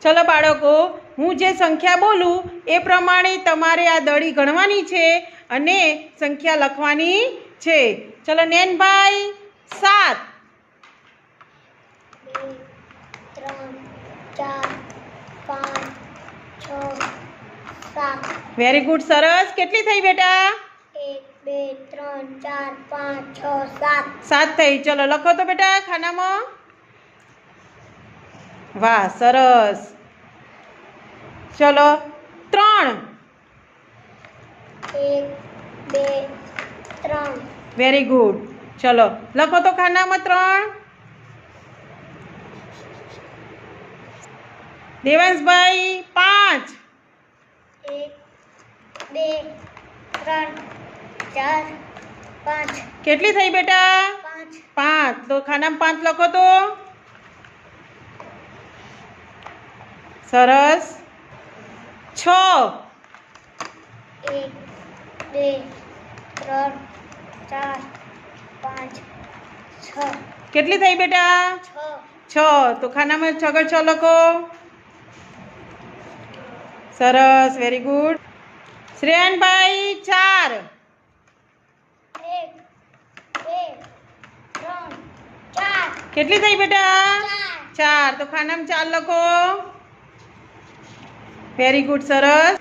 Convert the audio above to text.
ચલો બાળકો, હું જે સંખ્યા બોલું એ પ્રમાણે તમારે આ દડી ગણવાની છે અને સંખ્યા લખવાની છે. ચલો નેનભાઈ, 7 2 3 4 5 6 7. વેરી ગુડ, સરસ. કેટલી થઈ બેટા? 1 2 3 4 5 6 7. 7 થઈ. ચલો લખો તો બેટા ખાનામાં. વાહ, સરસ. ચલો 3. 1 2 3. Very good. ચલો લખો તો ખાનામાં 3. દેવાંશભાઈ 5. 1 2 3 4 5. કેટલી થઈ બેટા? 5. 5. તો ખાનામાં 5 લખો તો. સરસ. 6. 1 2 3 4 5 6. કેટલી થઈ બેટા? 6. 6. તો ખાનામાં 6 6 લખો. સરસ, વેરી ગુડ. શ્રેયાનભાઈ 4. 1 2 3 4. કેટલી થઈ બેટા? 4. 4. તો ખાનામાં 4 લખો. વેરી ગુડ, સરસ.